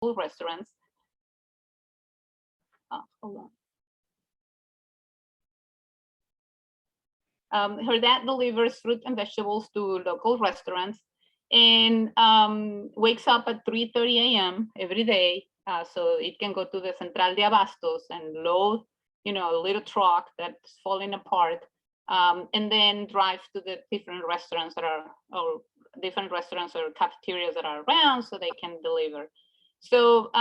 restaurants. Hold on. Her dad delivers fruit and vegetables to local restaurants and wakes up at 3:30 a.m. every day. So it can go to the Central de Abastos and load, a little truck that's falling apart, and then drive to the different restaurants that are, or different restaurants or cafeterias that are around so they can deliver. So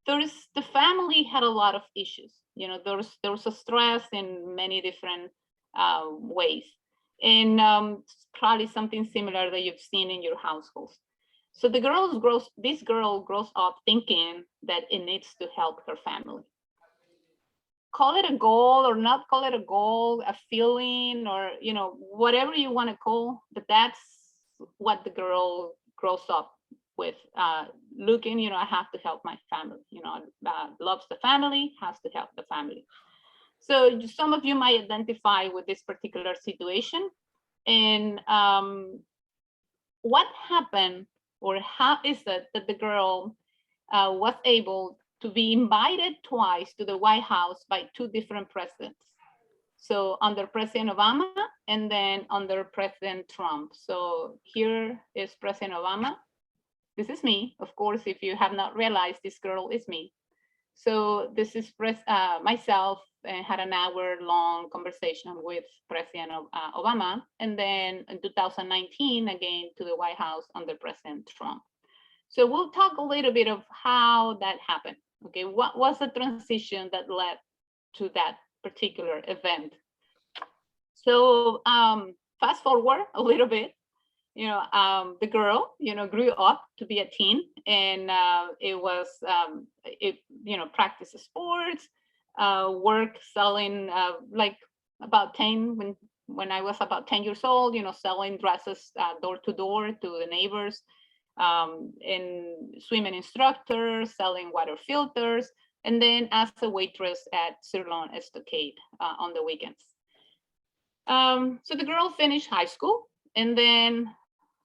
the family had a lot of issues. There was a stress in many different ways, and probably something similar that you've seen in your households. So this girl grows up thinking that it needs to help her family. Call it a goal or not call it a goal, a feeling, or whatever you want to call, but that's what the girl grows up with, looking, I have to help my family, loves the family, has to help the family. So some of you might identify with this particular situation. And what happened, or how is it that the girl was able to be invited twice to the White House by two different presidents? So under President Obama and then under President Trump. So here is President Obama. This is me. Of course, if you have not realized, this girl is me. So this is myself, and had an hour-long conversation with President Obama, and then in 2019, again to the White House under President Trump. So we'll talk a little bit of how that happened. Okay, what was the transition that led to that particular event? So fast forward a little bit. The girl, grew up to be a teen, and it was, practice sports, work selling, like about 10, when I was about 10 years old, selling dresses door to door to the neighbors, and swimming instructor, selling water filters, and then as a waitress at Sirloin Estocade on the weekends. So the girl finished high school, and then,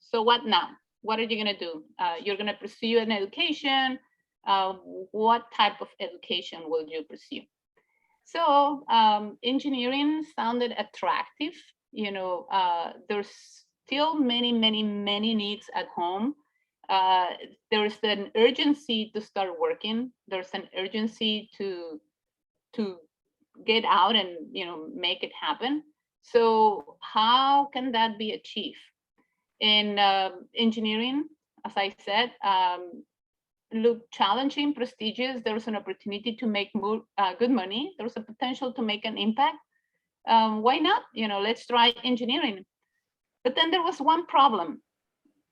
so what now? What are you gonna do? You're gonna pursue an education. What type of education will you pursue? So engineering sounded attractive. There's still many needs at home. There's an urgency to start working. There's an urgency to get out and make it happen. So how can that be achieved? In engineering, as I said, look challenging, prestigious. There was an opportunity to make more, good money. There was a potential to make an impact. Why not? Let's try engineering. But then there was one problem.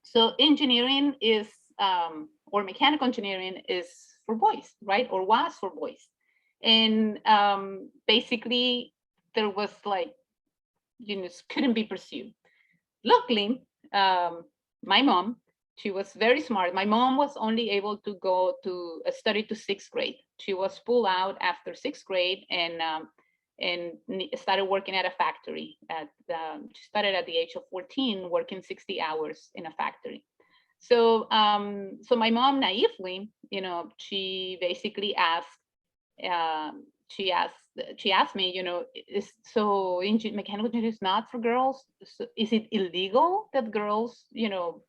So engineering is, or mechanical engineering is for boys, right? Or was for boys. And basically there was like, couldn't be pursued. Luckily, my mom, she was very smart. My mom was only able to go to study to 6th grade. She was pulled out after 6th grade and started working at a factory. She started at the age of 14, working 60 hours in a factory. So, so my mom naively, she basically asked, she asked me, so mechanical engineering is not for girls? So is it illegal that girls,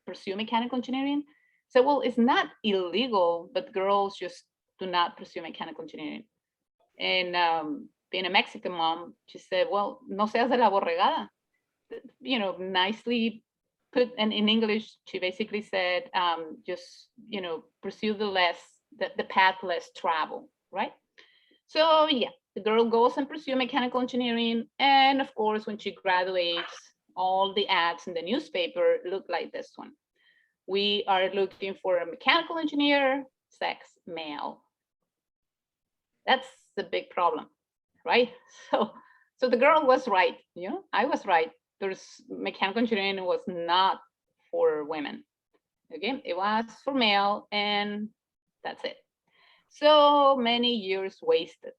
pursue mechanical engineering? So, well, it's not illegal, but girls just do not pursue mechanical engineering. And being a Mexican mom, she said, well, no seas de la borregada. Nicely put, and in English, she basically said, just, pursue the path less travel, right? So yeah, the girl goes and pursue mechanical engineering. And of course, when she graduates, all the ads in the newspaper look like this one. We are looking for a mechanical engineer, sex, male. That's the big problem, right? So the girl was right, I was right. Mechanical engineering was not for women. Okay, it was for male, and that's it. So many years wasted,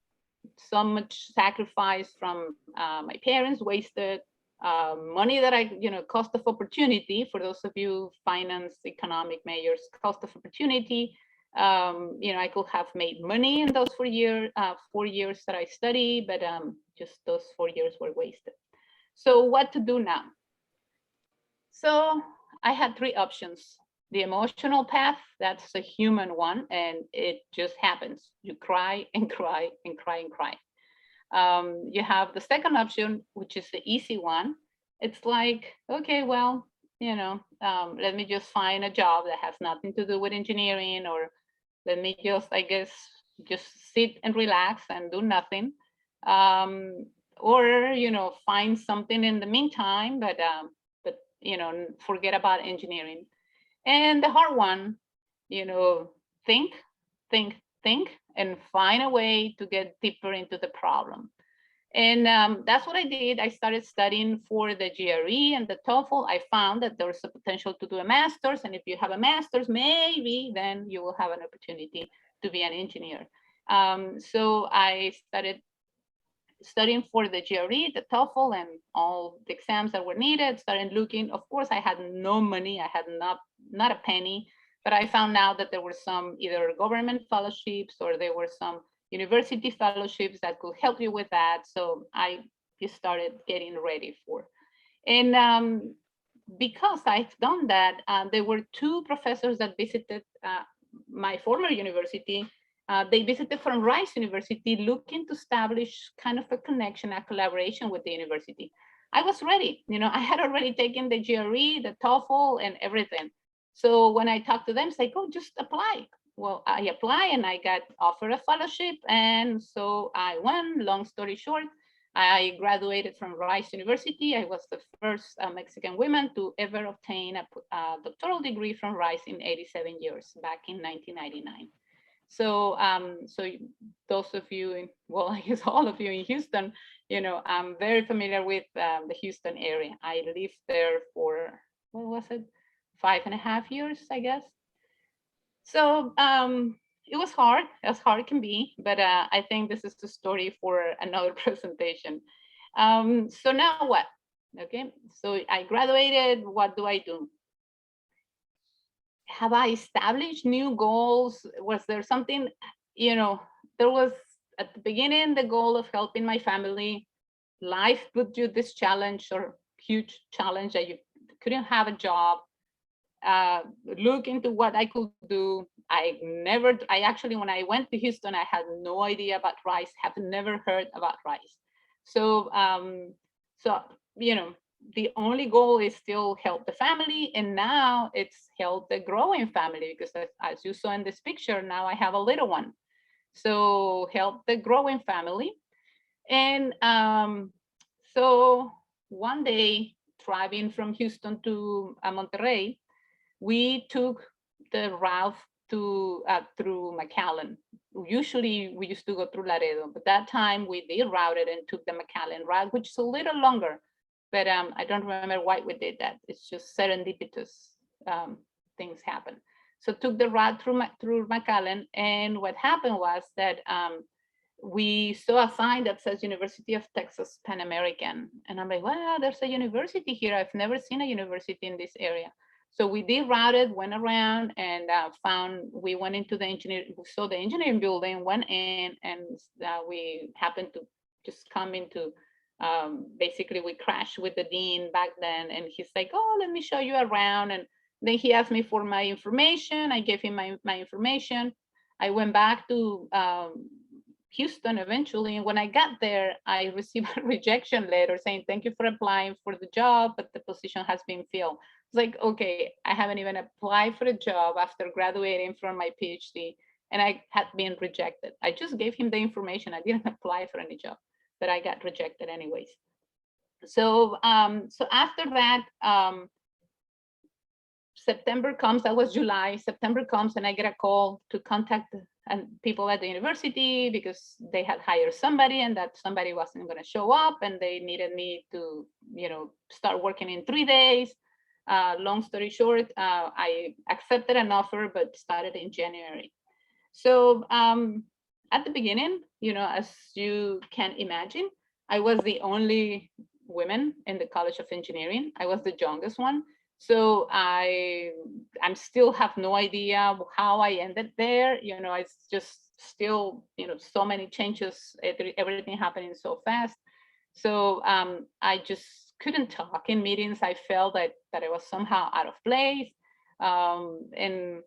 so much sacrifice from my parents wasted, money that I, cost of opportunity, for those of you finance economic majors, cost of opportunity. I could have made money in those 4 years that I studied, but just those 4 years were wasted. So what to do now? So I had three options. The emotional path, that's a human one, and it just happens. You cry and cry and cry and cry. You have the second option, which is the easy one. It's like, okay, well, let me just find a job that has nothing to do with engineering, or let me just, I guess, just sit and relax and do nothing. Or, find something in the meantime, but forget about engineering. And the hard one, think, think, think, and find a way to get deeper into the problem. And that's what I did. I started studying for the GRE and the TOEFL. I found that there's a potential to do a master's. And if you have a master's, maybe then you will have an opportunity to be an engineer. So I started studying for the GRE, the TOEFL, and all the exams that were needed. Started looking. Of course, I had no money. I had not a penny. But I found out that there were some either government fellowships or there were some university fellowships that could help you with that. So I just started getting ready for. And because I've done that, there were two professors that visited my former university. They visited from Rice University looking to establish kind of a connection, a collaboration with the university. I was ready. I had already taken the GRE, the TOEFL, and everything. So when I talked to them, it's like, oh, just apply. Well, I applied and I got offered a fellowship. And so I went. Long story short, I graduated from Rice University. I was the first Mexican woman to ever obtain a doctoral degree from Rice in 87 years, back in 1999. So, so those of you well, I guess all of you in Houston, I'm very familiar with the Houston area. I lived there for, what was it, 5.5 years, I guess. So it was hard, as hard can be, but I think this is the story for another presentation. So now what? Okay, so I graduated. What do I do? Have I established new goals? Was there something, there was at the beginning the goal of helping my family. Life put you this challenge, or huge challenge, that you couldn't have a job. Look into what I could do. I actually, when I went to Houston, I had no idea about Rice, have never heard about Rice. So, the only goal is still help the family. And now it's help the growing family, because as you saw in this picture, now I have a little one. So help the growing family. And so one day, driving from Houston to Monterrey, we took the route to through McAllen. Usually we used to go through Laredo, but that time we derouted and took the McAllen route, which is a little longer. But I don't remember why we did that. It's just serendipitous things happen. So took the route through McAllen, and what happened was that we saw a sign that says University of Texas Pan American, and I'm like, well, there's a university here. I've never seen a university in this area. So we derouted, went around, and we went into the engineering, we saw the engineering building, went in, and we happened to just come into, basically we crashed with the dean back then, and he's like, oh, let me show you around. And then he asked me for my information. I gave him my information. I went back to Houston eventually. And when I got there, I received a rejection letter saying, thank you for applying for the job, but the position has been filled. It's like, okay, I haven't even applied for a job after graduating from my PhD, and I had been rejected. I just gave him the information. I didn't apply for any job, but I got rejected anyways. So, so after that, September comes. That was July. September comes, and I get a call to contact people at the university because they had hired somebody, and that somebody wasn't going to show up, and they needed me to, start working in 3 days. Long story short, I accepted an offer, but started in January. So at the beginning, as you can imagine, I was the only women in the College of Engineering. I was the youngest one. So I'm still have no idea how I ended there. You know, it's just still, you know, so many changes, everything happening so fast. So I just couldn't talk in meetings. I felt that I was somehow out of place. And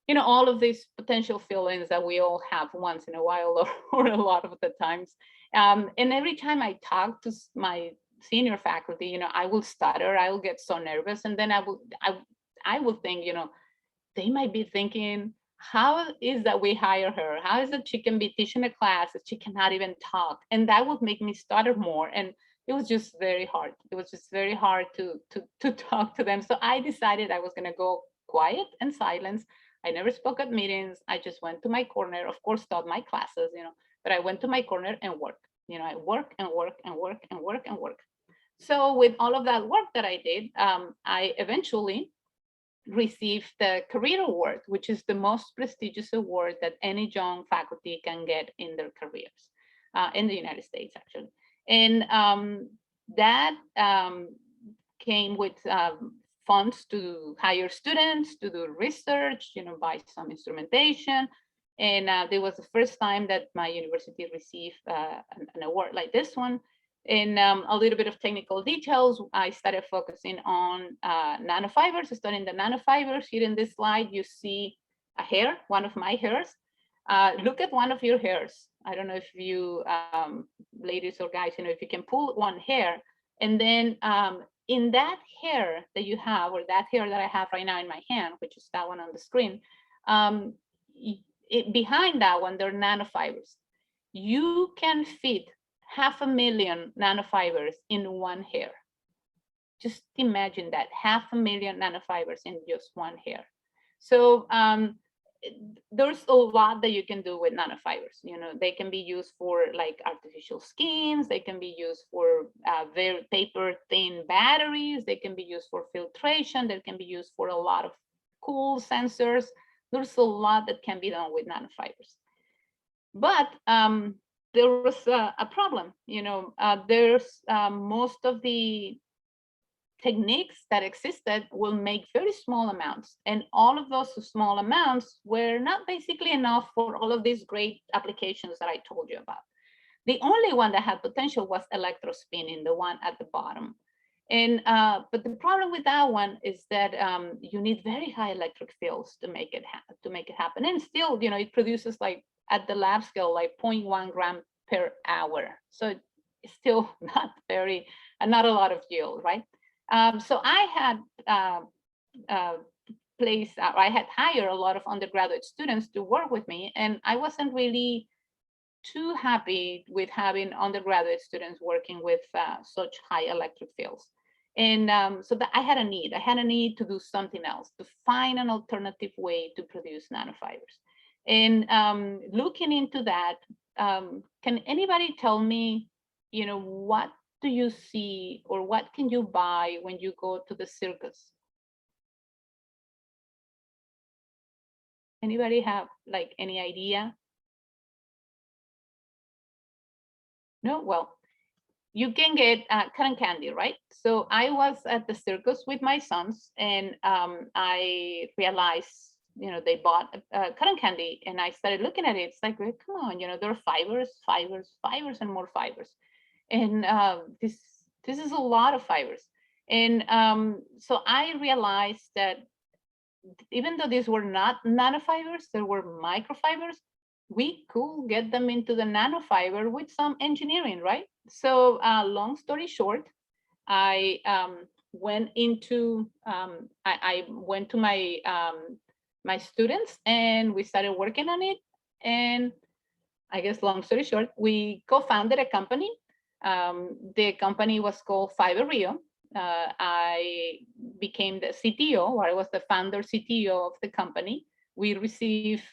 you know, all of these potential feelings that we all have once in a while or a lot of the times. And every time I talk to my senior faculty, you know, I will stutter, I will get so nervous. And then I will think, you know, they might be thinking, how is that we hire her? How is it she can be teaching a class that she cannot even talk? And that would make me stutter more. And it was just very hard. It was just very hard to talk to them. So I decided I was going to go quiet and silence. I never spoke at meetings. I just went to my corner, of course, taught my classes, you know, but I went to my corner and worked. You know, I work and work and work and work and work. So with all of that work that I did, I eventually received the Career Award, which is the most prestigious award that any young faculty can get in their careers in the United States, actually. And that came with funds to hire students, to do research, you know, buy some instrumentation. And it was the first time that my university received an award like this one. In a little bit of technical details, I started focusing on nanofibers, studying the nanofibers. Here in this slide, you see a hair, one of my hairs. Look at one of your hairs. I don't know if you, ladies or guys, you know, if you can pull one hair, and then in that hair that you have, or that hair that I have right now in my hand, which is that one on the screen, behind that one, there are nanofibers. You can fit 500,000 nanofibers in one hair. Just imagine that, 500,000 nanofibers in just one hair. So there's a lot that you can do with nanofibers. You know, they can be used for like artificial skins. They can be used for very paper thin batteries. They can be used for filtration. They can be used for a lot of cool sensors. There's a lot that can be done with nanofibers. But there was a problem. You know, there's most of the techniques that existed will make very small amounts, and all of those small amounts were not basically enough for all of these great applications that I told you about. The only one that had potential was electrospinning, the one at the bottom. And but the problem with that one is that you need very high electric fields to make it happen. And still, you know, it produces like at the lab scale like 0.1 gram per hour. So it's still not a lot of yield, right? So I had I had hired a lot of undergraduate students to work with me, and I wasn't really too happy with having undergraduate students working with such high electric fields. And so that I had a need to do something else, to find an alternative way to produce nanofibers. And looking into that, can anybody tell me, you know, what do you see or what can you buy when you go to the circus? Anybody have like any idea? No? Well, you can get cotton candy, right? So I was at the circus with my sons, and I realized, you know, they bought cotton candy, and I started looking at it. It's like, well, come on, you know, there are fibers, and more fibers. And this is a lot of fibers. And so I realized that even though these were not nanofibers, there were microfibers, we could get them into the nanofiber with some engineering, right? So long story short, I went into, I went to my, my students, and we started working on it. And I guess long story short, we co-founded a company. The company was called Fiber Rio. I became the CTO, or I was the founder CTO of the company. We received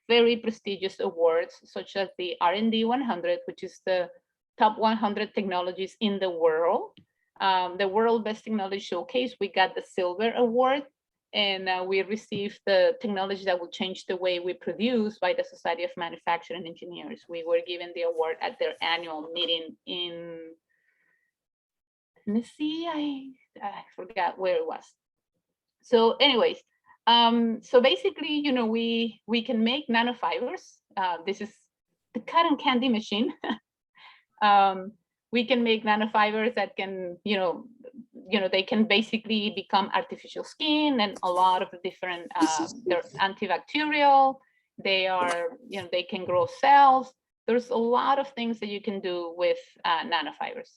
very prestigious awards, such as the R&D 100, which is the top 100 technologies in the world. The World Best Technology Showcase, we got the Silver Award, and we received the technology that will change the way we produce by the Society of Manufacturing Engineers. We were given the award at their annual meeting in let me see, I forgot where it was. So anyways, so basically, you know, we can make nanofibers. This is the cotton candy machine. We can make nanofibers that can, they can basically become artificial skin and a lot of the different, they're antibacterial, they are, they can grow cells. There's a lot of things that you can do with nanofibers.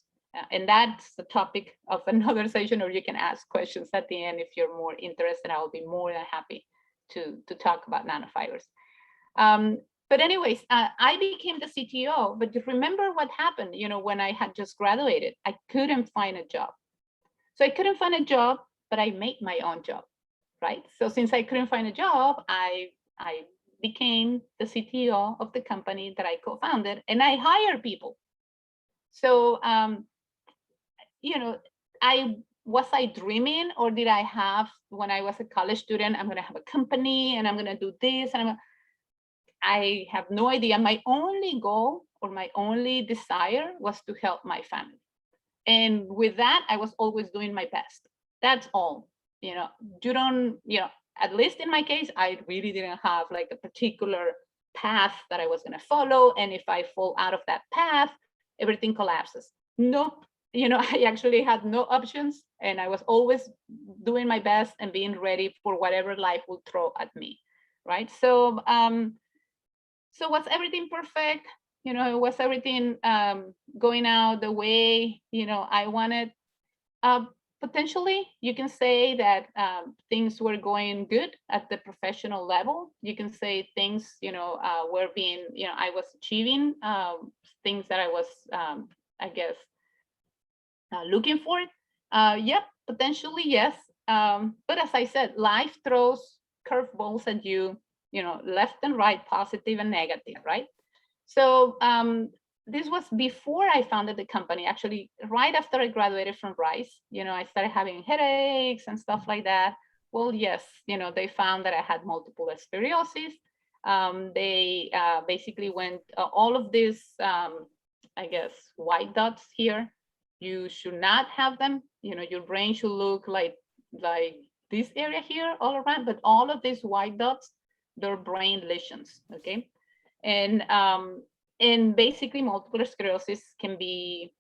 And that's the topic of another session, or you can ask questions at the end if you're more interested. I will be more than happy to talk about nanofibers. But anyways, I became the CTO, but remember what happened, when I had just graduated, I couldn't find a job. So I couldn't find a job, but I made my own job, right? So since I couldn't find a job, I became the CTO of the company that I co-founded, and I hire people. So, was I dreaming, or did I have, when I was a college student, I'm going to have a company and I'm going to do this, and I have no idea. My only goal or my only desire was to help my family. And with that, I was always doing my best. That's all. At least in my case, I really didn't have like a particular path that I was going to follow. And if I fall out of that path, everything collapses. Nope. I actually had no options, and I was always doing my best and being ready for whatever life would throw at me. Right. So, so was everything perfect? Was everything going out the way, I wanted? Potentially, you can say that things were going good at the professional level. You can say things, were being, I was achieving things that I was, I guess, looking for. Yep, potentially, yes. But as I said, life throws curveballs at you, left and right, positive and negative, right? So this was before I founded the company. Actually, right after I graduated from Rice, I started having headaches and stuff like that. Well, yes, they found that I had multiple sclerosis. They basically went, all of these, I guess, white dots here, you should not have them. Your brain should look like this area here all around, but all of these white dots, they're brain lesions, okay? And basically multiple sclerosis can be,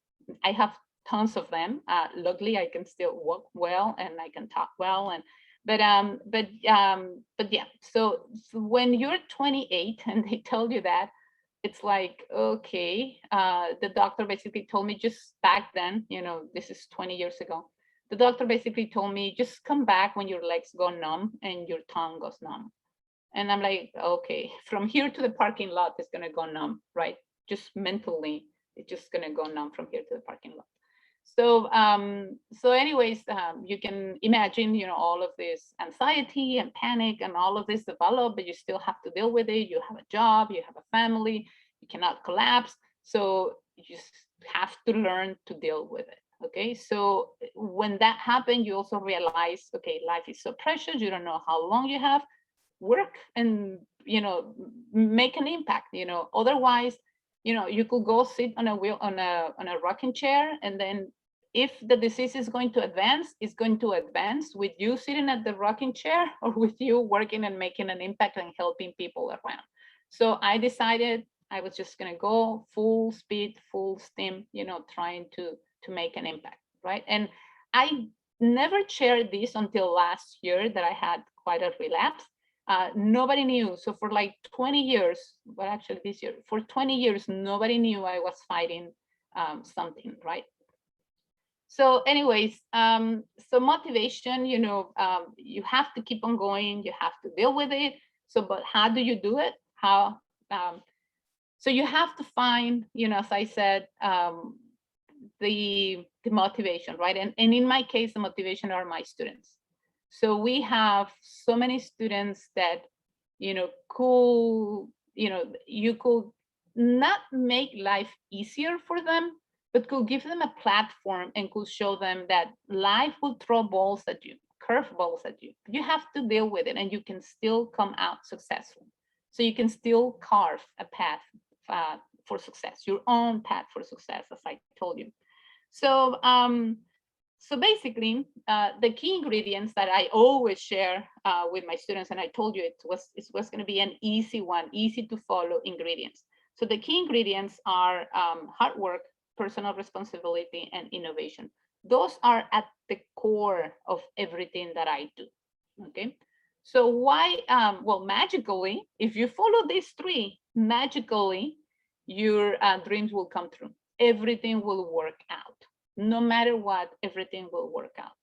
I have tons of them. Luckily, I can still walk well and I can talk well. But yeah, so when you're 28 and they tell you that, it's like, okay, the doctor basically told me just back then, this is 20 years ago, the doctor basically told me, just come back when your legs go numb and your tongue goes numb. And I'm like, okay, from here to the parking lot, it's going to go numb, right? Just mentally, it's just going to go numb from here to the parking lot. So, so anyways, you can imagine, all of this anxiety and panic and all of this develop, but you still have to deal with it. You have a job, you have a family, you cannot collapse. So you just have to learn to deal with it. Okay, so when that happened, you also realize, okay, life is so precious. You don't know how long you have. Work and make an impact. Otherwise, you could go sit on a wheel on a rocking chair, and then if the disease is going to advance, it's going to advance with you sitting at the rocking chair or with you working and making an impact and helping people around. So I decided I was just going to go full speed, full steam, trying to make an impact, right? And I never shared this until last year that I had quite a relapse. Nobody knew. So for like 20 years, well, actually this year, for 20 years, nobody knew I was fighting something, right? So anyways, so motivation, you have to keep on going, you have to deal with it. So, but how do you do it? How, so you have to find, as I said, the motivation, right? And in my case, the motivation are my students. So we have so many students that, could, you could not make life easier for them, but could give them a platform and could show them that life will throw balls at you, curve balls at you. You have to deal with it and you can still come out successful. So you can still carve a path for success, your own path for success, as I told you. So, So basically, the key ingredients that I always share with my students, and I told you it was going to be an easy one, easy to follow ingredients. So the key ingredients are hard work, personal responsibility, and innovation. Those are at the core of everything that I do. Okay. So why? Well, magically, if you follow these three, magically, your dreams will come true. Everything will work out. No matter what, everything will work out.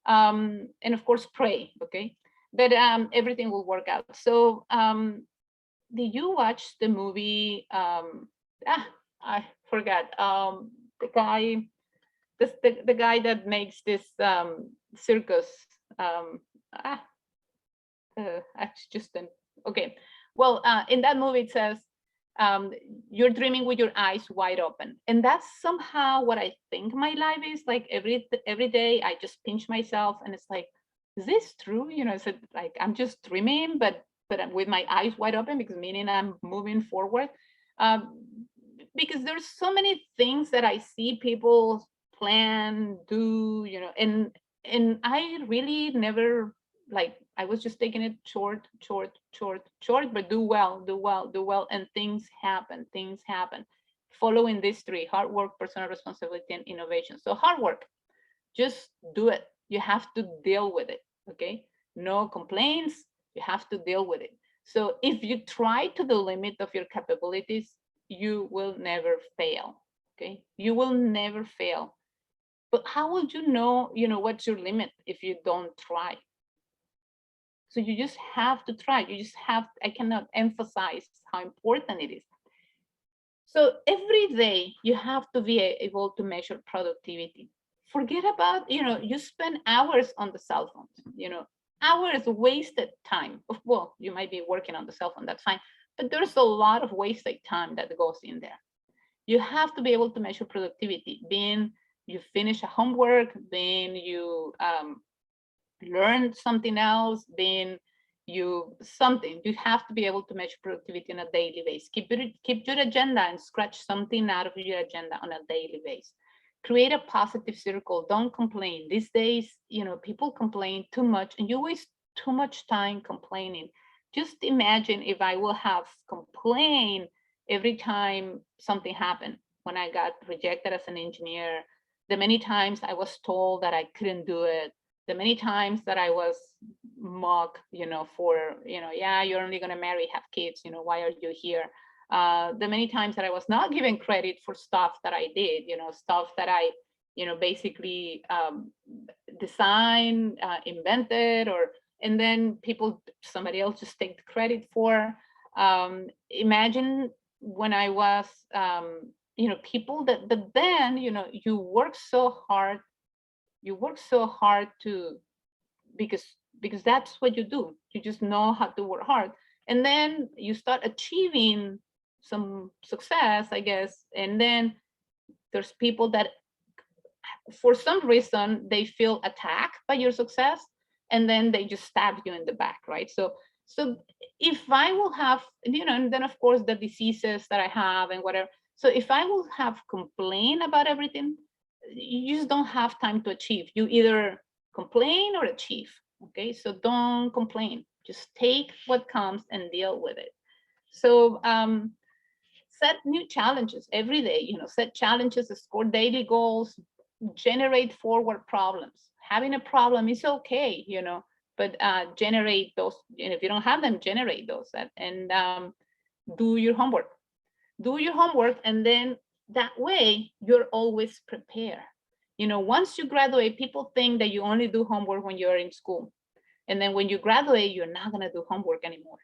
And of course, pray, okay? But everything will work out. So did you watch the movie? I forgot. The guy, the guy that makes this circus. Ah, it's just an, okay. Well, in that movie, it says, you're dreaming with your eyes wide open, and that's somehow what I think my life is like. Every day I just pinch myself and it's like, is this true? You know, is it like I'm just dreaming, but I'm with my eyes wide open, because meaning I'm moving forward. Because there's so many things that I see people plan, do, you know, and I really never, like, I was just taking it short, but do well, and things happen. Following these three: hard work, personal responsibility, and innovation. So hard work, just do it. You have to deal with it, okay? No complaints, you have to deal with it. So if you try to the limit of your capabilities, you will never fail, okay? You will never fail. But how would you know, what's your limit if you don't try? So you just have to try. You just have, I cannot emphasize how important it is. So every day you have to be able to measure productivity. Forget about, you spend hours on the cell phone, hours wasted time. Well, you might be working on the cell phone, that's fine. But there's a lot of wasted time that goes in there. You have to be able to measure productivity, being you finish a homework, being you learn something else, then you have to be able to measure productivity on a daily basis. Keep your agenda and scratch something out of your agenda on a daily basis. Create a positive circle. Don't complain. These days, people complain too much, and you waste too much time complaining. Just imagine if I will have complained every time something happened. When I got rejected as an engineer, the many times I was told that I couldn't do it, the many times that I was mocked, for, yeah, you're only going to marry, have kids, why are you here? The many times that I was not given credit for stuff that I did, stuff that I, basically designed, invented, and then somebody else just take the credit for. Imagine when I was, people that then, you work so hard to, because that's what you do. You just know how to work hard, and then you start achieving some success, I guess, and then there's people that for some reason they feel attacked by your success, and then they just stab you in the back, right? So if I will have, and then of course the diseases that I have and whatever. So if I will have complained about everything, you just don't have time to achieve. You either complain or achieve. Okay, so don't complain. Just take what comes and deal with it. So set new challenges every day. Set challenges, score daily goals, generate forward problems. Having a problem is okay, but generate those. And if you don't have them, generate those. And do your homework. Do your homework, and then that way you're always prepared. Once you graduate, people think that you only do homework when you're in school, and then when you graduate, you're not going to do homework anymore.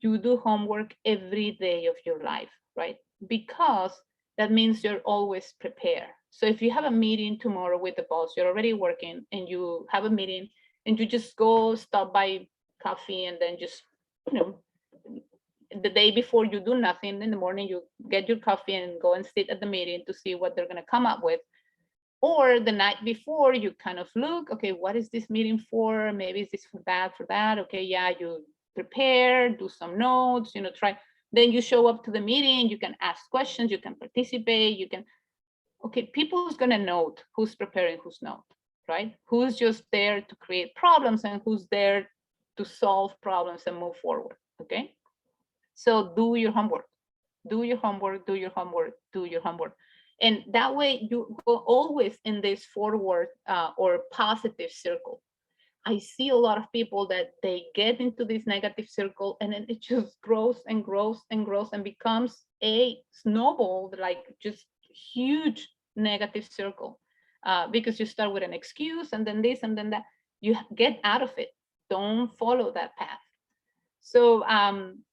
You do homework every day of your life, right? Because that means you're always prepared. So if you have a meeting tomorrow with the boss, you're already working, and you have a meeting, and you just go stop by coffee, and then just, the day before, you do nothing. In the morning, you get your coffee and go and sit at the meeting to see what they're going to come up with. Or the night before, you kind of look, okay, what is this meeting for? Maybe is this for that? Okay, yeah, you prepare, do some notes, try. Then you show up to the meeting, you can ask questions, you can participate, okay, people's going to note who's preparing, who's not. right? Who's just there to create problems and who's there to solve problems and move forward, okay? So do your homework, do your homework, do your homework, do your homework. And that way you go always in this forward or positive circle. I see a lot of people that they get into this negative circle and then it just grows and grows and grows and becomes a snowball, like just huge negative circle. Because you start with an excuse and then this and then that. You get out of it. Don't follow that path. So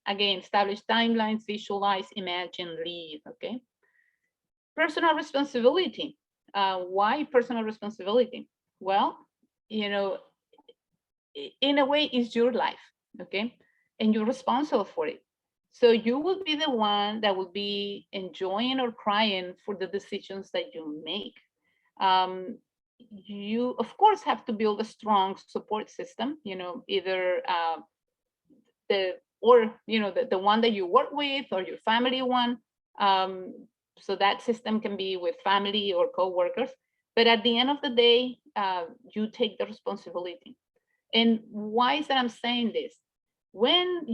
again, establish timelines, visualize, imagine, lead, okay? Personal responsibility. Why personal responsibility? Well, you know, in a way, it's your life, okay? And you're responsible for it. So you will be the one that will be enjoying or crying for the decisions that you make. You, of course, have to build a strong support system, either the one that you work with or your family one. So that system can be with family or co-workers. But at the end of the day, you take the responsibility. And why is that I'm saying this? When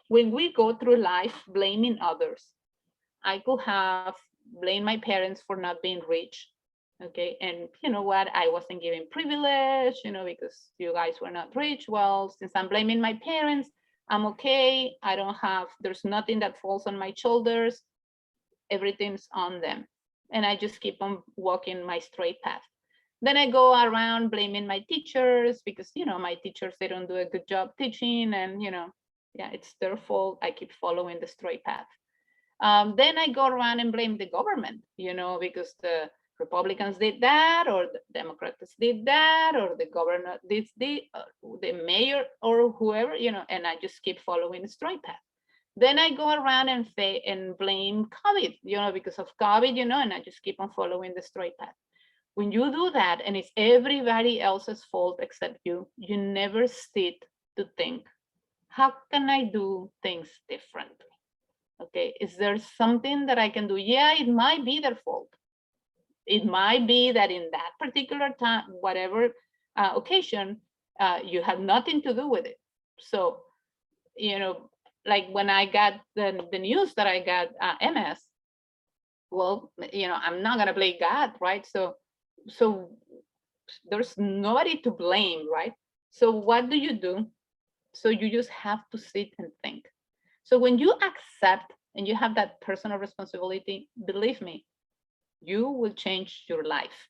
we go through life blaming others, I could have blamed my parents for not being rich, okay? And you know what? I wasn't given privilege, because you guys were not rich. Well, since I'm blaming my parents, I'm okay. There's nothing that falls on my shoulders. Everything's on them. And I just keep on walking my straight path. Then I go around blaming my teachers because, my teachers, they don't do a good job teaching and, yeah, it's their fault. I keep following the straight path. Then I go around and blame the government, because the Republicans did that or the Democrats did that or the governor did the mayor or whoever, and I just keep following the straight path. Then I go around and blame COVID, because of COVID, and I just keep on following the straight path. When you do that and it's everybody else's fault except you, you never sit to think, how can I do things differently? Okay, is there something that I can do? Yeah, it might be their fault. It might be that in that particular time, whatever occasion, you have nothing to do with it. So, like when I got the news that I got MS, well, I'm not gonna blame God, right? So there's nobody to blame, right? So what do? So you just have to sit and think. So when you accept and you have that personal responsibility, believe me, you will change your life.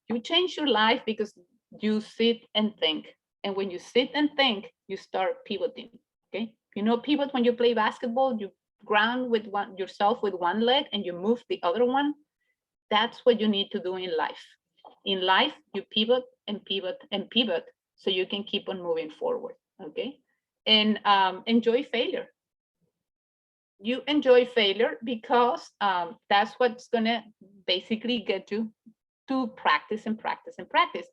You change your life because you sit and think. And when you sit and think, you start pivoting, okay? Pivot when you play basketball, you ground with yourself with one leg and you move the other one. That's what you need to do in life. In life, you pivot and pivot and pivot so you can keep on moving forward, okay? And enjoy failure. You enjoy failure because that's what's gonna basically get you to practice and practice and practice.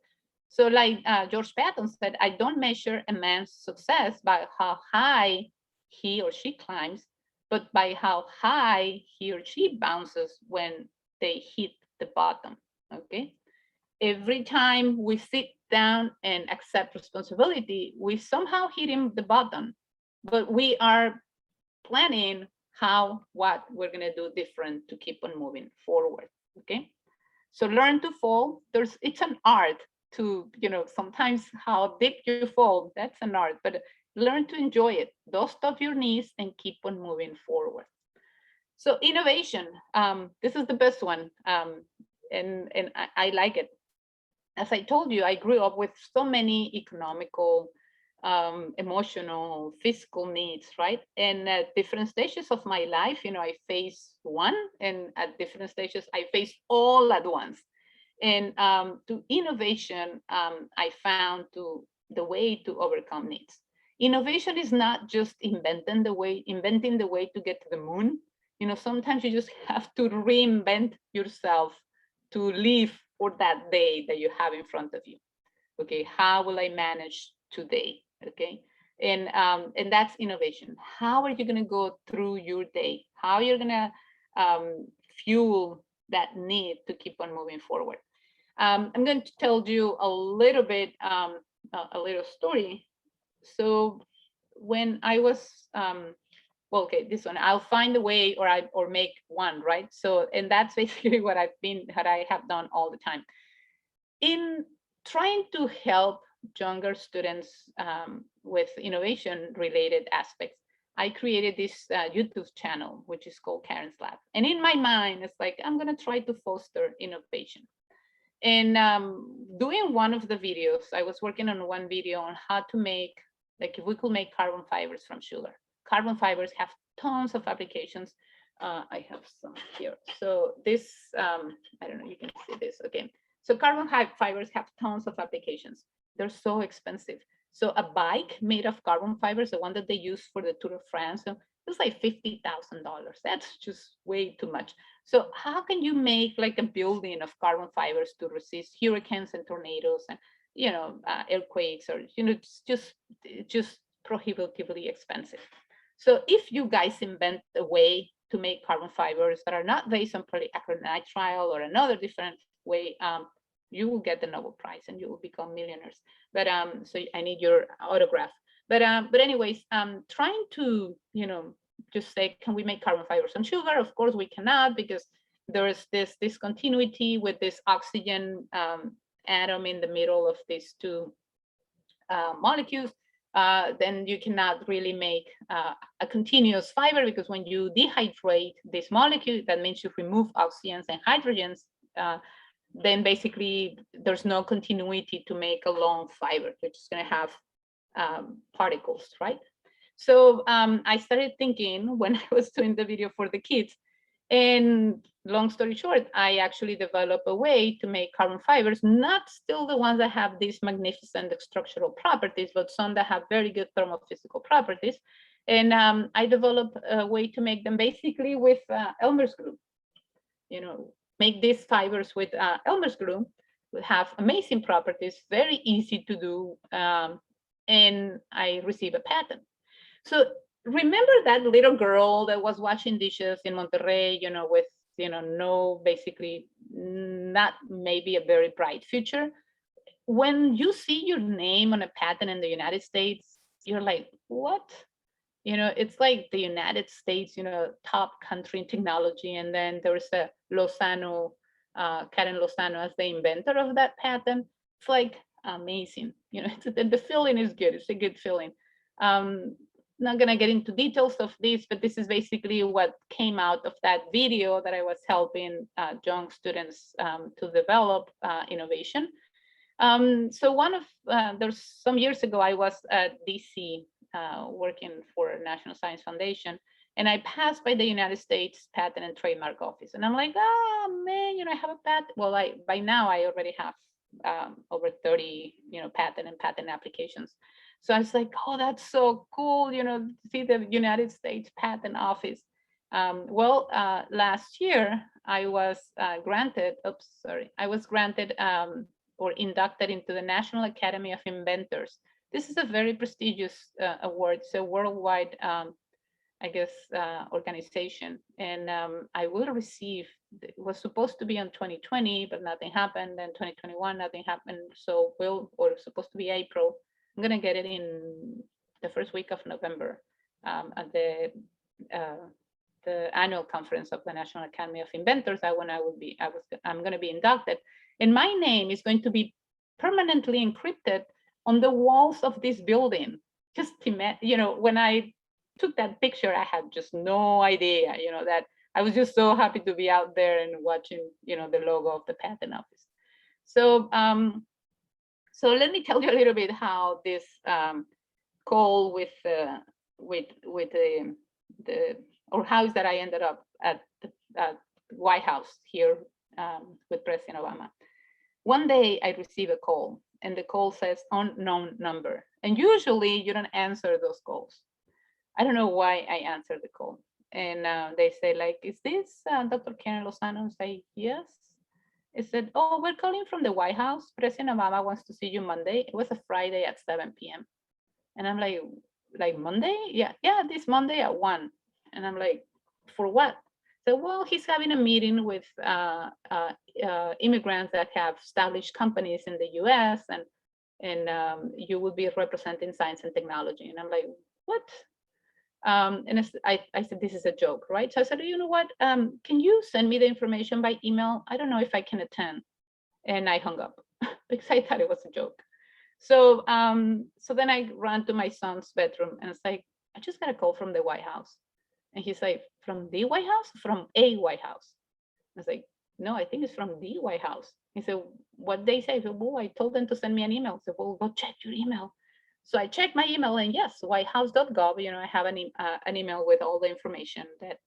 So like George Patton said, I don't measure a man's success by how high he or she climbs, but by how high he or she bounces when they hit the bottom, okay? Every time we sit down and accept responsibility, we somehow hitting the bottom, but we are planning what we're gonna do different to keep on moving forward, okay? So learn to fall. It's an art to, sometimes how deep you fall, that's an art, but learn to enjoy it. Dust off your knees and keep on moving forward. So innovation, this is the best one, and I like it. As I told you, I grew up with so many economical, emotional, physical needs, right? And at different stages of my life, I face one, and at different stages, I face all at once. And to innovation, I found the way to overcome needs. Innovation is not just inventing the way to get to the moon. Sometimes you just have to reinvent yourself to live for that day that you have in front of you. Okay, how will I manage today? Okay, and that's innovation. How are you going to go through your day? How you're going to fuel that need to keep on moving forward? I'm going to tell you a little bit, a little story. So when I was, well, okay, this one, I'll find a way, or make one, right? So, and that's basically what I have done all the time. In trying to help younger students with innovation related aspects, I created this YouTube channel, which is called Karen's Lab. And in my mind, it's like, I'm going to try to foster innovation. And doing one of the videos, I was working on one video on how to make, like if we could make carbon fibers from sugar. Carbon fibers have tons of applications. I have some here. So this, I don't know, you can see this, okay. So carbon fibers have tons of applications. They're so expensive. So a bike made of carbon fibers, the one that they use for the Tour de France, so it's like $50,000. That's just way too much. So how can you make like a building of carbon fibers to resist hurricanes and tornadoes and, you know, earthquakes, or, you know, it's just prohibitively expensive. So if you guys invent a way to make carbon fibers that are not based on polyacrylonitrile or another different way, you will get the Nobel Prize and you will become millionaires. But so I need your autograph. But anyways, trying to, you know, just say, can we make carbon fibers from sugar? Of course we cannot, because there is this discontinuity with this oxygen atom in the middle of these two molecules. Then you cannot really make a continuous fiber, because when you dehydrate this molecule, that means you remove oxygens and hydrogens, then basically there's no continuity to make a long fiber. You're just going to have particles, right? So I started thinking when I was doing the video for the kids, and long story short, I actually developed a way to make carbon fibers, not still the ones that have these magnificent structural properties, but some that have very good thermophysical properties. And I developed a way to make them basically with Elmer's glue. You know, make these fibers with Elmer's glue, will have amazing properties, very easy to do, and I received a patent. So remember that little girl that was washing dishes in Monterrey, you know, with, you know, no, basically not maybe a very bright future. When you see your name on a patent in the United States, you're like, what? You know, it's like the United States, you know, top country in technology. And then there's a Lozano, Karen Lozano as the inventor of that patent. It's like amazing. You know, the feeling is good. It's a good feeling. Not going to get into details of this, but this is basically what came out of that video that I was helping young students to develop innovation. So one of, there's some years ago, I was at DC working for National Science Foundation, and I passed by the United States Patent and Trademark Office. And I'm like, oh man, you know, I have a patent. Well, by now I already have over 30, you know, patent applications. So I was like, oh, that's so cool, you know, see the United States Patent Office. Last year I was granted, or inducted into the National Academy of Inventors. This is a very prestigious award. It's a worldwide, I guess, organization. And I will receive, it was supposed to be on 2020, but nothing happened. Then 2021, nothing happened. So supposed to be April. I'm going to get it in the first week of November at the annual conference of the National Academy of Inventors. I'm going to be inducted, and my name is going to be permanently encrypted on the walls of this building. Just imagine, you know, when I took that picture, I had just no idea, you know, that I was just so happy to be out there and watching, you know, the logo of the patent office. So so let me tell you a little bit how this call with the or how is that I ended up at the White House here with President Obama. One day I receive a call, and the call says unknown number. And usually you don't answer those calls. I don't know why I answered the call. And they say, like, is this Dr. Karen Lozano? I say, yes. It said, oh, we're calling from the White House. President Obama wants to see you Monday. It was a Friday at 7 p.m. And I'm like Monday? Yeah, this Monday at 1. And I'm like, for what? So, well, he's having a meeting with immigrants that have established companies in the US, and you will be representing science and technology. And I'm like, what? I said, this is a joke, right? So I said, you know what? Can you send me the information by email? I don't know if I can attend. And I hung up because I thought it was a joke. So so then I ran to my son's bedroom and it's like, I just got a call from the White House. And he's like, from the White House? From a White House? I was like, no, I think it's from the White House. He said, what they say? I said, well, I told them to send me an email. I said, well, go check your email. So I checked my email, and yes, whitehouse.gov, I have an email with all the information that,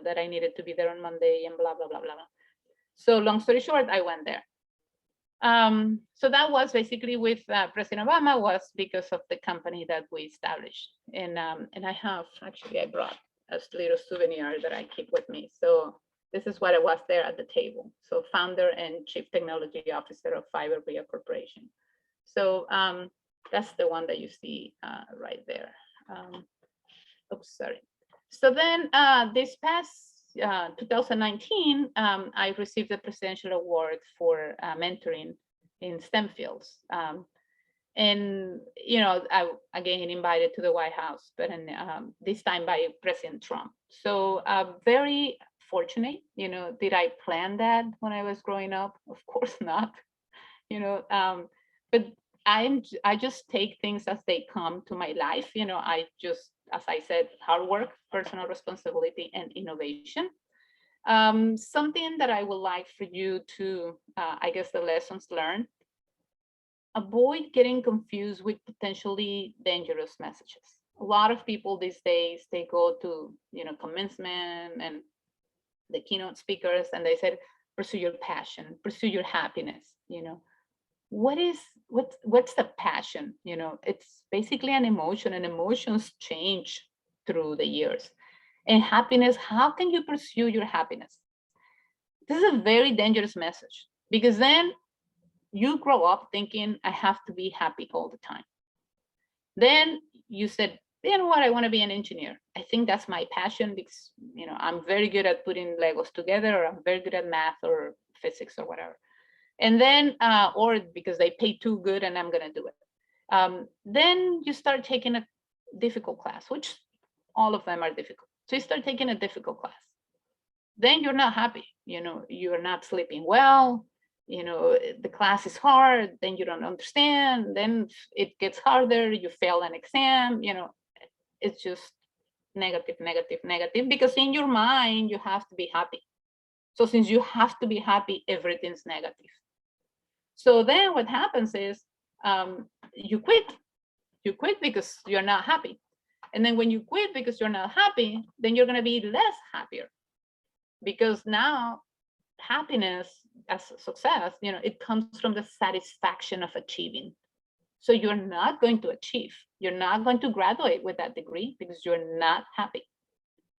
that I needed to be there on Monday and blah, blah, blah, blah, blah. So long story short, I went there. So that was basically with President Obama, was because of the company that we established. And I have, actually, I brought a little souvenir that I keep with me. So this is what I was there at the table. So founder and chief technology officer of Fiber Via Corporation. So that's the one that you see right there. Oops, sorry. So then this past 2019, I received the Presidential Award for mentoring in STEM fields. And, I again invited to the White House, but this time by President Trump. So very fortunate, did I plan that when I was growing up? Of course not, but I just take things as they come to my life. I just, as I said, hard work, personal responsibility, and innovation. Something that I would like for you to, I guess, the lessons learned: avoid getting confused with potentially dangerous messages. A lot of people these days, they go to, commencement and the keynote speakers, and they said, pursue your passion, pursue your happiness. What's the passion? It's basically an emotion, and emotions change through the years. And happiness, how can you pursue your happiness? This is a very dangerous message, because then you grow up thinking, I have to be happy all the time. Then you said, you know what, I want to be an engineer. I think that's my passion, because I'm very good at putting Legos together, or I'm very good at math or physics or whatever. And then, or because they pay too good and I'm going to do it. Then you start taking a difficult class, which all of them are difficult. So you start taking a difficult class. Then you're not happy. You're not sleeping well. The class is hard. Then you don't understand. Then it gets harder. You fail an exam. It's just negative, negative, negative, because in your mind, you have to be happy. So since you have to be happy, everything's negative. So then what happens is you quit. You quit because you're not happy. And then when you quit because you're not happy, then you're going to be less happier. Because now happiness as success, it comes from the satisfaction of achieving. So you're not going to achieve. You're not going to graduate with that degree because you're not happy.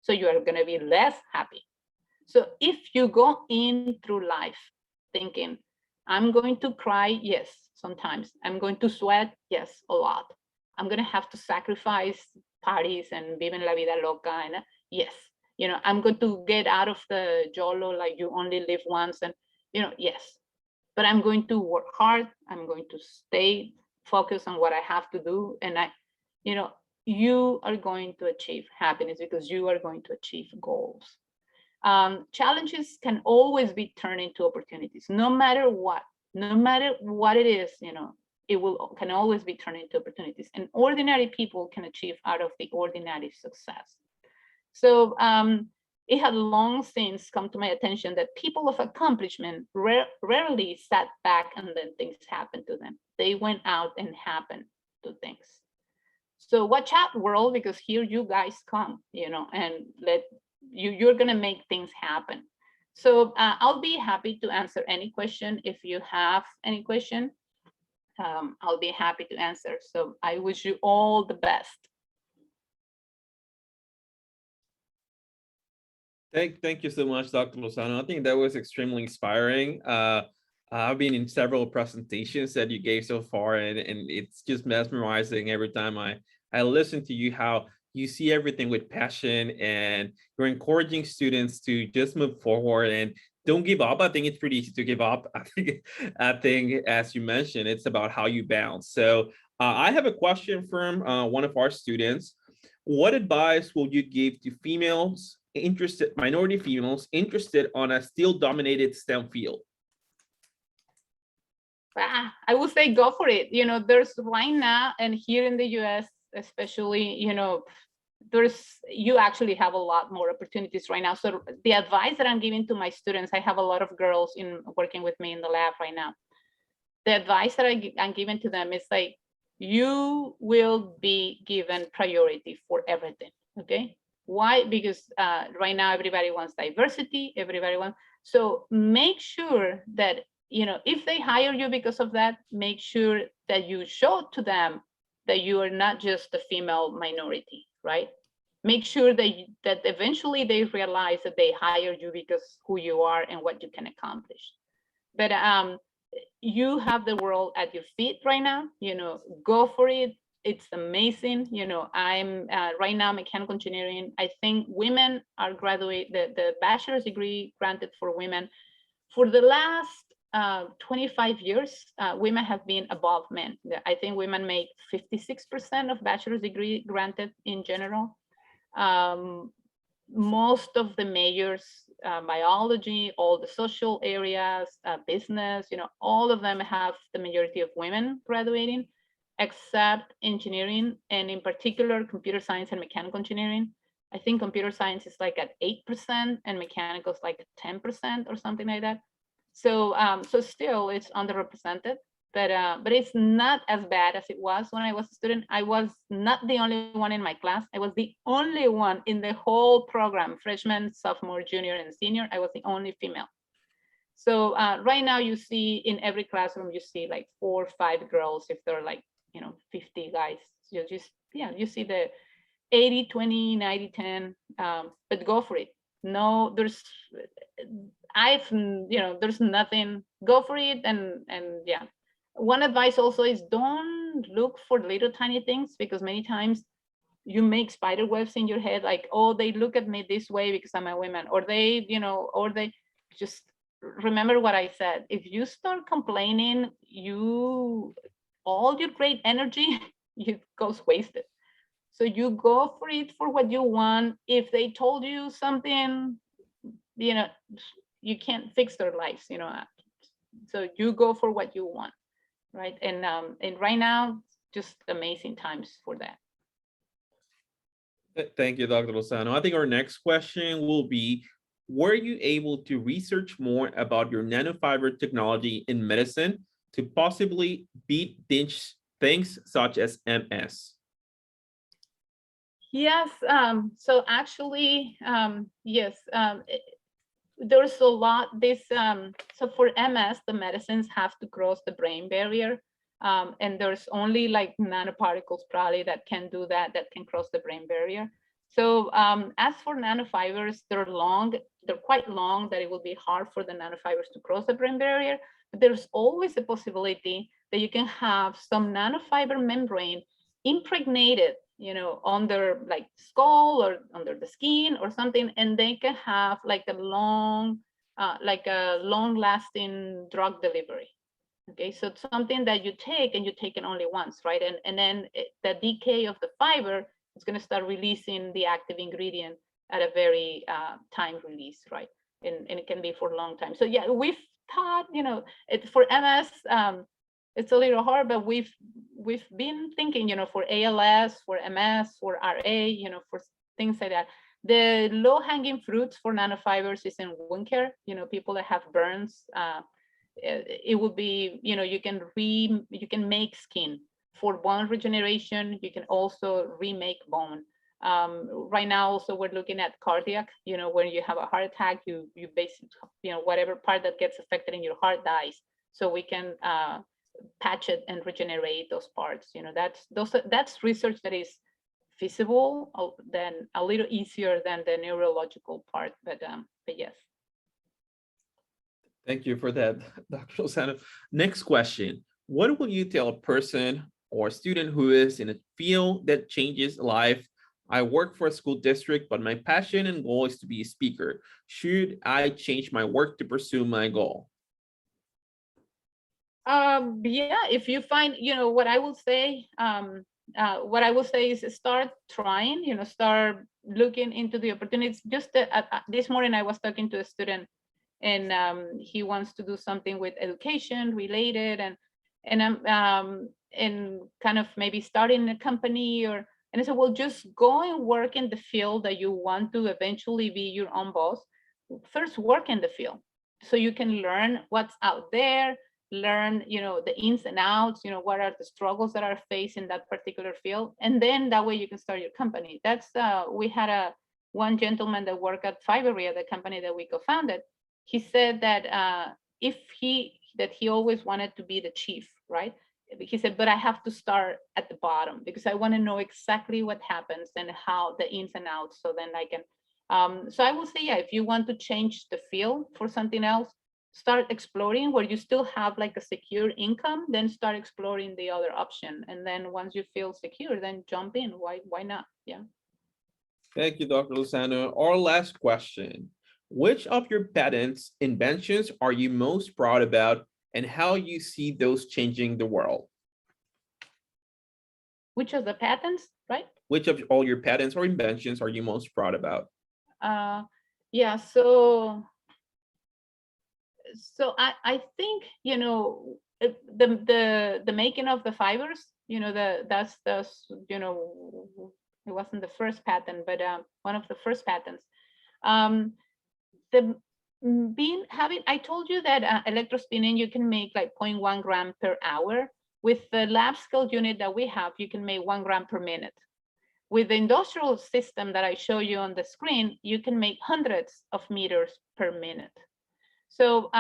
So you are going to be less happy. So if you go in through life thinking, I'm going to cry, yes, sometimes. I'm going to sweat, yes, a lot. I'm going to have to sacrifice parties and vivir la vida loca, and yes. I'm going to get out of the YOLO, like you only live once, and yes. But I'm going to work hard. I'm going to stay focused on what I have to do, and you are going to achieve happiness because you are going to achieve goals. Challenges can always be turned into opportunities, no matter what it is, it can always be turned into opportunities, and ordinary people can achieve out of the ordinary success. So it had long since come to my attention that people of accomplishment rarely sat back and then things happened to them. They went out and happened to things. So watch out, world, because here you guys come, and you're going to make things happen. So I'll be happy to answer any question. If you have any question, I'll be happy to answer. So I wish you all the best. Thank you so much, Dr. Lozano. I think that was extremely inspiring. I've been in several presentations that you gave so far, and it's just mesmerizing every time I listen to you, how you see everything with passion, and you're encouraging students to just move forward and don't give up. I think it's pretty easy to give up. I think as you mentioned, it's about how you bounce. So I have a question from one of our students. What advice will you give to minority females interested on a still dominated STEM field? I would say go for it. There's right now, and here in the US especially, you actually have a lot more opportunities right now. So the advice that I'm giving to my students, I have a lot of girls working with me in the lab right now. The advice that I'm giving to them is like, you will be given priority for everything, okay? Why? Because right now everybody wants diversity, so make sure that, if they hire you because of that, make sure that you show to them that you are not just a female minority, right? Make sure that eventually they realize that they hired you because who you are and what you can accomplish. But you have the world at your feet right now. Go for it. It's amazing. I'm right now mechanical engineering. I think women are the bachelor's degree granted for women for the last 25 years. Women have been above men. I think women make 56% of bachelor's degree granted in general. Most of the majors, biology, all the social areas, business, all of them have the majority of women graduating, except engineering, and in particular, computer science and mechanical engineering. I think computer science is like at 8% and mechanical is like at 10% or something like that. So still it's underrepresented, but it's not as bad as it was when I was a student. I was not the only one in my class. I was the only one in the whole program, freshman, sophomore, junior, and senior. I was the only female. So right now you see in every classroom, you see like 4 or 5 girls if there are like, 50 guys. You see the 80, 20, 90, 10, but go for it. No, there's nothing, go for it. And yeah. One advice also is don't look for little tiny things, because many times you make spider webs in your head, like, oh, they look at me this way because I'm a woman, or they just remember what I said. If you start complaining, all your great energy, it goes wasted. So you go for it for what you want. If they told you something, you can't fix their lives, so you go for what you want, right? And right now, just amazing times for that. Thank you, Dr. Lozano. I think our next question will be, were you able to research more about your nanofiber technology in medicine to possibly beat things such as MS? Yes, so actually, yes, there's a lot. So for MS, the medicines have to cross the brain barrier, and there's only like nanoparticles probably that can do that can cross the brain barrier. So as for nanofibers, they're quite long, that it will be hard for the nanofibers to cross the brain barrier. But there's always a possibility that you can have some nanofiber membrane impregnated, on their like skull or under the skin or something, and they can have like a long lasting drug delivery. Okay, so it's something that you take, and you take it only once, right? And then the decay of the fiber is going to start releasing the active ingredient at a very time release, right? And it can be for a long time. So yeah, we've thought, for MS, it's a little hard, but we've been thinking, for ALS, for MS, for RA, for things like that. The low-hanging fruits for nanofibers is in wound care. People that have burns. It would be, you can make skin for bone regeneration. You can also remake bone. Right now, also we're looking at cardiac. When you have a heart attack, you basically, whatever part that gets affected in your heart dies. So we can patch it and regenerate those parts. That's research that is feasible, then a little easier than the neurological part, but yes. Thank you for that, Dr. Lozano. Next question. What will you tell a person or a student who is in a field that changes life I work for a school district, but my passion and goal is to be a speaker. Should I change my work to pursue my goal? Yeah, if you find, what I will say, is start trying, start looking into the opportunities. Just this morning, I was talking to a student, and he wants to do something with education related, and kind of maybe starting a company, and I said, well, just go and work in the field that you want to eventually be your own boss. First, work in the field so you can learn what's out there, learn, the ins and outs, what are the struggles that are faced in that particular field, and then that way you can start your company. That's we had one gentleman that worked at Fiberia, the company that we co-founded. He said that he always wanted to be the chief, right? He said, but I have to start at the bottom because I want to know exactly what happens and how the ins and outs, so then I can. So I will say, yeah, if you want to change the field for something else, start exploring where you still have like a secure income, then start exploring the other option. And then once you feel secure, then jump in. Why not? Yeah. Thank you, Dr. Lozano. Our last question. Which of your patents, inventions are you most proud about, and how you see those changing the world? Which of the patents, right? Which of all your patents or inventions are you most proud about? Yeah, so I think, the making of the fibers, that's it wasn't the first patent, but one of the first patents. Um, the being having I told you that electrospinning, you can make like 0.1 gram per hour. With the lab scale unit that we have, you can make 1 gram per minute. With the industrial system that I show you on the screen, you can make hundreds of meters per minute. So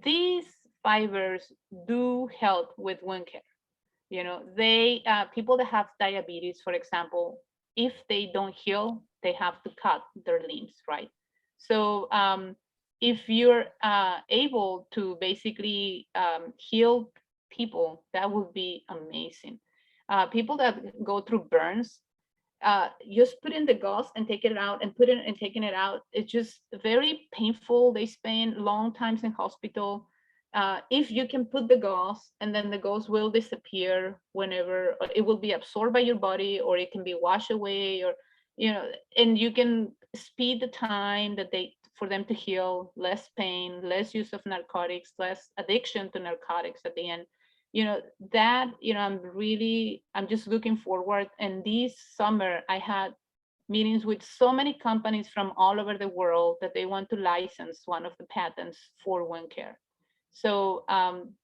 these fibers do help with wound care. They people that have diabetes, for example, if they don't heal, they have to cut their limbs, right? So if you're able to basically heal people, that would be amazing. People that go through burns, just put in the gauze and take it out and put it and taking it out. It's just very painful. They spend long times in hospital. If you can put the gauze, and then the gauze will disappear whenever it will be absorbed by your body, or it can be washed away, or and you can speed the time that they for them to heal, less pain, less use of narcotics, less addiction to narcotics at the end. That I'm just looking forward. And this summer I had meetings with so many companies from all over the world that they want to license one of the patents for wound care. So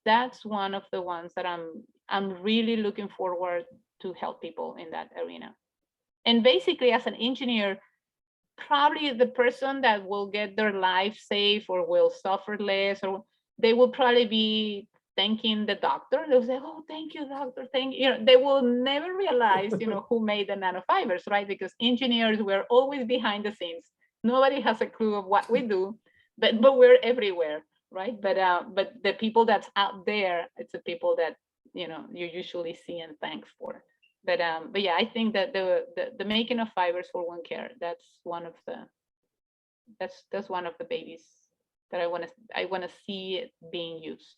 that's one of the ones that I'm really looking forward to help people in that arena. And basically, as an engineer, probably the person that will get their life safe or will suffer less, or they will probably be thanking the doctor. They'll say, oh, thank you, doctor, thank you. They will never realize, who made the nanofibers, right? Because engineers, we're always behind the scenes. Nobody has a clue of what we do, but we're everywhere, right? But the people that's out there, it's the people that you usually see and thank for. But yeah, I think that the making of fibers for wound care, that's one of the babies that I want to see it being used.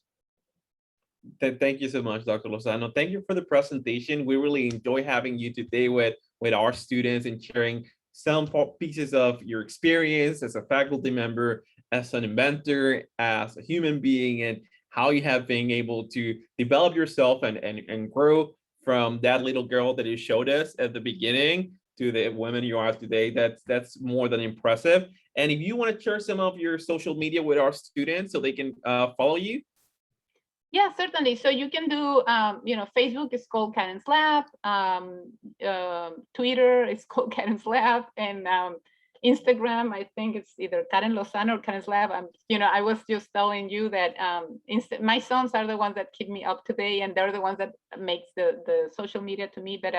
Thank you so much, Dr. Lozano. Thank you for the presentation. We really enjoy having you today with our students and sharing some pieces of your experience as a faculty member, as an inventor, as a human being, and how you have been able to develop yourself and grow from that little girl that you showed us at the beginning to the woman you are today. That's more than impressive. And if you want to share some of your social media with our students so they can follow you. Yeah, certainly. So you can do, Facebook is called Karen's Lab. Twitter is called Karen's Lab, and Instagram, I think it's either Karen Lozano or Karen's Lab. I was just telling you that my sons are the ones that keep me up to date, and they're the ones that makes the social media to me. But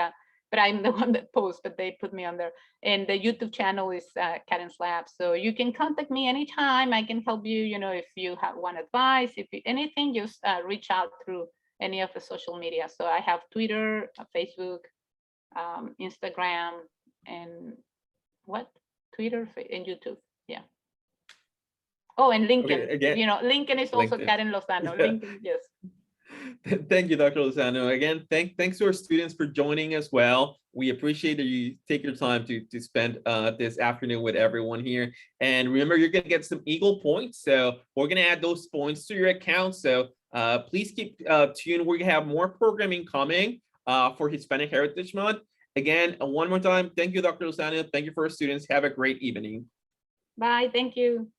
I'm the one that posts, but they put me on there. And the YouTube channel is Karen's Lab. So you can contact me anytime. I can help you, if you want advice, anything, just reach out through any of the social media. So I have Twitter, Facebook, Instagram, and what? Twitter and YouTube. Yeah. Oh, and Okay, LinkedIn. again, LinkedIn is also LinkedIn. Karen Lozano. Yeah. LinkedIn, yes. Thank you, Dr. Lozano. Again, thanks to our students for joining as well. We appreciate that you take your time to spend this afternoon with everyone here. And remember, you're going to get some Eagle points. So we're going to add those points to your account. So please keep tuned. We're going to have more programming coming for Hispanic Heritage Month. Again, one more time, thank you, Dr. Lozano. Thank you for our students. Have a great evening. Bye. Thank you.